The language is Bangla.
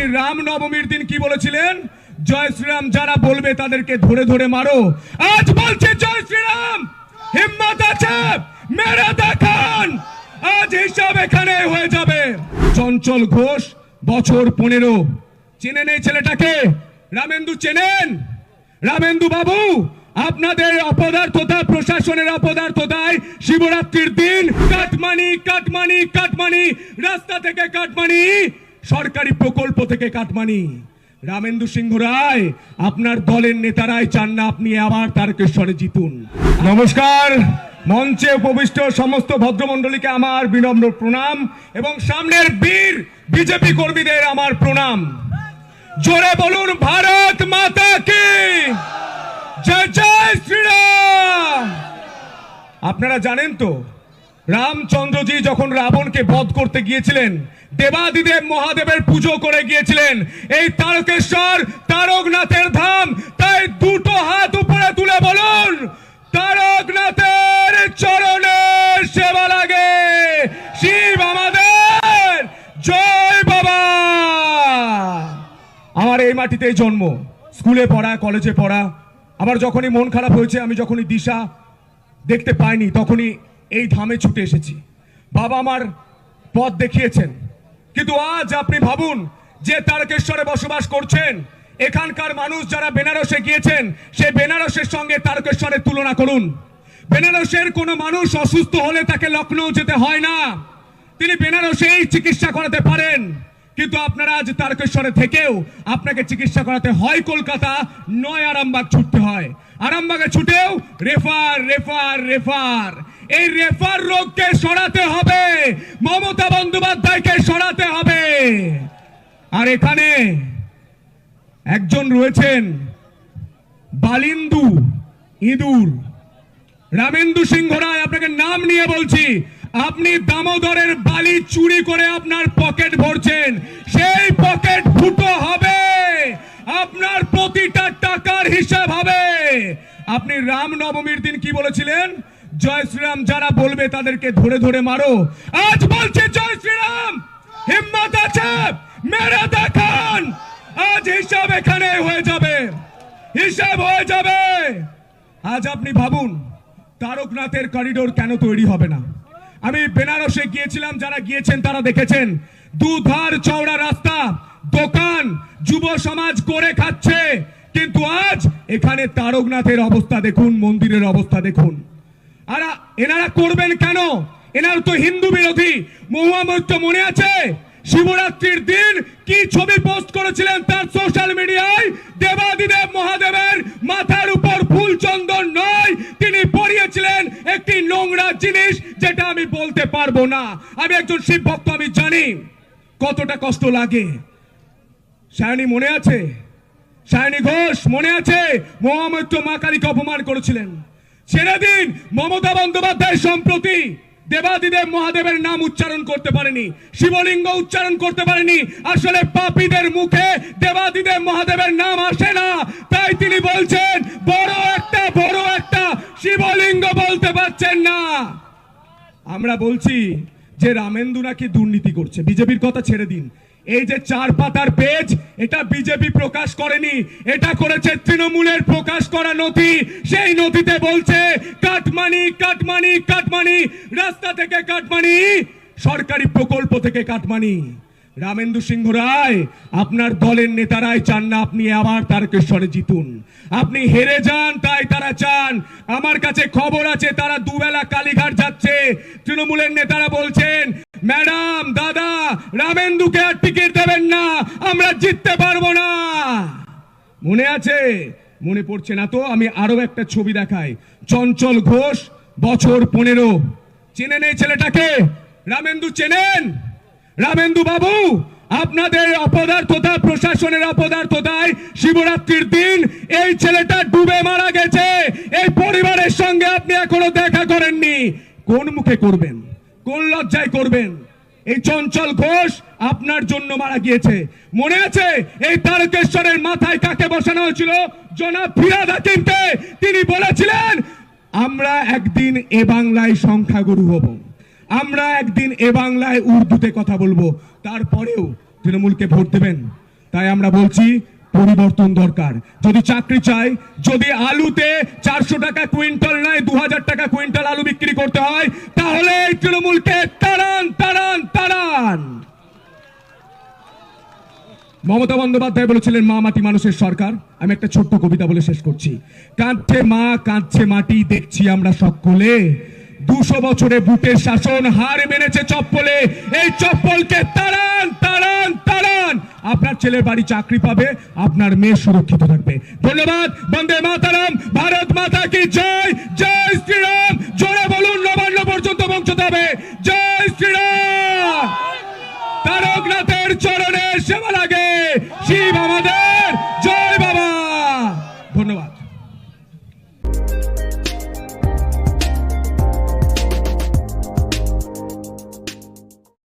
আপনি রাম নবমীর দিন কি বলেছিলেন? জয় শ্রীরাম যারা বলবে তাদেরকে ধরে ধরে মারো। আজ বলছে জয় শ্রীরাম, হিম্মত আছে মেরে দেখান। আজ হিসাব এখানে হয়ে যাবে। চঞ্চল ঘোষ বছর 15। চেনেন এই ছেলেটাকে? রামেন্দু চেনেন? রামেন্দু বাবু, আপনাদের অপদার্থতা, প্রশাসনের অপদার্থতায় শিবরাত্রির দিন কাটমানি কাটমানি কাটমানি, রাস্তা থেকে কাটমানি, সরকারি প্রকল্প থেকে কাটমানি। রামেন্দু সিংহ রায়, আপনার দলের নেতারাই চান না আপনি আবার তারকেশ্বরে জিতুন। নমস্কার, মঞ্চে উপবিষ্ট সমস্ত ভদ্রমণ্ডলীকে আমার বিনম্র প্রণাম এবং সামনের বীর বিজেপি কর্মীদের আমার প্রণাম। জোরে বলুন ভারত মাতা কি জয়, জয় শ্রীরাম। আপনারা জানেন তো, রামচন্দ্রজি যখন রাবণকে বধ করতে গিয়েছিলেন, দেবাদিদেব মহাদেবের পুজো করে গিয়েছিলেন এই তারকেশ্বর তারকনাথের ধাম। তাই দুটো হাত উপরে তুলে বলুন, তারকনাথের চরণের সেবা লাগে, শিব আমাদের জয় বাবা। আমার এই মাটিতেই জন্ম, স্কুলে পড়া, কলেজে পড়া। আবার যখনই মন খারাপ হয়েছে, আমি যখনই দিশা দেখতে পাইনি, তখনই এই ধামে ছুটে এসেছি। বাবা আমার পথ দেখিয়েছেন। কিন্তু আজ আপনি ভাবুন, যে তারকেশ্বরে বসবাস করছেন, এখানকার মানুষ যারা বেনারসে গিয়েছেন, সেই বেনারসের সঙ্গে তারকেশ্বরের তুলনা করুন। বেনারসের কোনো মানুষ অসুস্থ হলে তাকে লখনৌ যেতে হয় না, তিনি বেনারসেই চিকিৎসা করাতে পারেন। কিন্তু আপনারা আজ তারকেশ্বরে থেকেও আপনাকে চিকিৎসা করাতে হয় কলকাতা, নয় আরামবাগ ছুটতে হয়। আরামবাগে ছুটেও রেফার রেফার রেফার। এই রেফার রোগকে সরাতে হবে, মমতা বন্দ্যোপাধ্যায়কে সরাতে হবে। আর এখানে একজন রয়েছেন বালিন্দু ইঁদুর, রামেন্দু সিংহ রায়। আপনাকে নাম নিয়ে বলছি, আপনি দামোদরের বালি চুরি করে আপনার পকেট ভরছেন, সেই পকেট ফুটো হবে, আপনার প্রতিটা টাকার হিসাব হবে। আপনি রাম নবমীর দিন কি বলেছিলেন? জয় শ্রীরাম যারা বলবে তাদেরকে ধরে ধরে মারো। আজ বলছে জয় শ্রীরাম, হিম্মত আছে মেরে দেখান। আজ হিসাব এখানে হয়ে যাবে, হিসাব হয়ে যাবে। আজ আপনি ভাবুন, তারকনাথের করিডোর কেন তৈরি হবে না? আমি বেনারসে গিয়েছিলাম, যারা গিয়েছেন তারা দেখেছেন, দুধার চওড়া রাস্তা, দোকান, যুব সমাজ করে খাচ্ছে। কিন্তু আজ এখানে তারকনাথের অবস্থা দেখুন, মন্দিরের অবস্থা দেখুন। আর এনারা করবেন কেন? এনারা তো হিন্দু বিরোধী। মহুয়া মৈত্র মনে আছে শিবরাত্রির দিন কি ছবি পোস্ট করেছিলেন তার সোশ্যাল মিডিয়ায়? দেবাদিদেব মহাদেবের মাথার উপর ফুল চন্দন নয়, তিনি পরিয়েছিলেন একটি নোংরা জিনিস, যেটা আমি বলতে পারবো না। আমি একজন শিব ভক্ত, আমি জানি কতটা কষ্ট লাগে। সায়নী মনে আছে? সায়নী ঘোষ মনে আছে? মহুয়া মৈত্র মা কালীকে অপমান করেছিলেন। ছেড়ে দিন, মমতা বন্দ্যোপাধ্যায় সম্প্রতি দেবাদিদেব মহাদেবের নাম উচ্চারণ করতে পারেনি, শিবলিঙ্গ উচ্চারণ করতে পারেনি। আসলে পাপীদের মুখে দেবাদিদেব মহাদেবের নাম আসে না, তাই তিনি বলছেন বড় একটা শিবলিঙ্গ বলতে পারছেন না। আমরা বলছি যে রামেন্দু নাকি দুর্নীতি করছে। বিজেপির কথা ছেড়ে দিন, এই যে 4 পাতার পেজ, এটা বিজেপি প্রকাশ করেনি, এটা করেছে তৃণমূলের প্রকাশ করা নথি। সেই নথিতে বলছে কাটমানি কাটমানি কাটমানি, রাস্তা থেকে কাটমানি, সরকারি প্রকল্প থেকে কাটমানি। রামেন্দু সিংহ রায়, আপনার দলের নেতারাই চান না আপনি আবার তারকেশ্বরে জিতুন। আপনি হেরে যান, তাই তারা চান। আমার কাছে খবর আছে, তারা দুবেলা কালীঘাট যাচ্ছে। তৃণমূলের নেতারা বলছেন, ম্যাডাম, দাদা, রামেন্দুকে আর টিকিট দেবেন না, আমরা জিততে পারবো না। মনে আছে? মনে পড়ছে না তো আমি আরো একটা ছবি দেখাই। চঞ্চল ঘোষ বছর 15। চেনেন এই ছেলেটাকে? রামেন্দু চেনেন? রামেন্দু বাবু, আপনাদের অপদার্থতা, প্রশাসনের অপদার্থতায় শিবরাত্রির দিন এই ছেলেটা ডুবে মারা গেছে। এই পরিবারের সঙ্গে আপনি এখনো দেখা করেননি। কোন মুখে করবেন? কোন লজ্জায় করবেন? এই চঞ্চল ঘোষ আপনার জন্য মারা গিয়েছে। মনে আছে এই তারকেশ্বরের মাথায় কাকে বসানো হয়েছিল? জনাব ফিরহাদ হাকিমকে। তিনি বলেছিলেন, আমরা একদিন এ বাংলায় সংখ্যাগুরু হব, আমরা একদিন এ বাংলায় উর্দুতে কথা বলবো। তারপরেও তৃণমূলকে ভোট দেবেন। তাই আমরা বলছি পরিবর্তন দরকার। যদি চাকরি চাই, যদি আলুতে 400 টাকা কুইন্টাল নয় 2000 টাকা কুইন্টাল আলু বিক্রি করতে হয়, তাহলে এই তৃণমূলকে তাড়ান তাড়ান তাড়ান। মমতা বন্দ্যোপাধ্যায় বলেছিলেন মা মাটি মানুষের সরকার। আমি একটা ছোট্ট কবিতা বলে শেষ করছি। কাঁদছে মা কাঁদছে মাটি, দেখছি আমরা সকলে, 200 বছরে বুটের শাসন হার মেনেছে চপ্পলে, এই চপ্পলকে তাড়ান তাড়ান তাড়ান। আপনার ছেলের বাড়ি চাকরি পাবে, আপনার মেয়ে সুরক্ষিত থাকবে। ধন্যবাদ। বন্দে মাতরম। ভারত মাতা কি জয়। জয় শ্রীরাম। জোরে বলুন, নবান্ন পর্যন্ত পৌঁছতে হবে। জয় শ্রীরাম। তারকনাথের চরণে সেবা লাগে, শিব আমাদের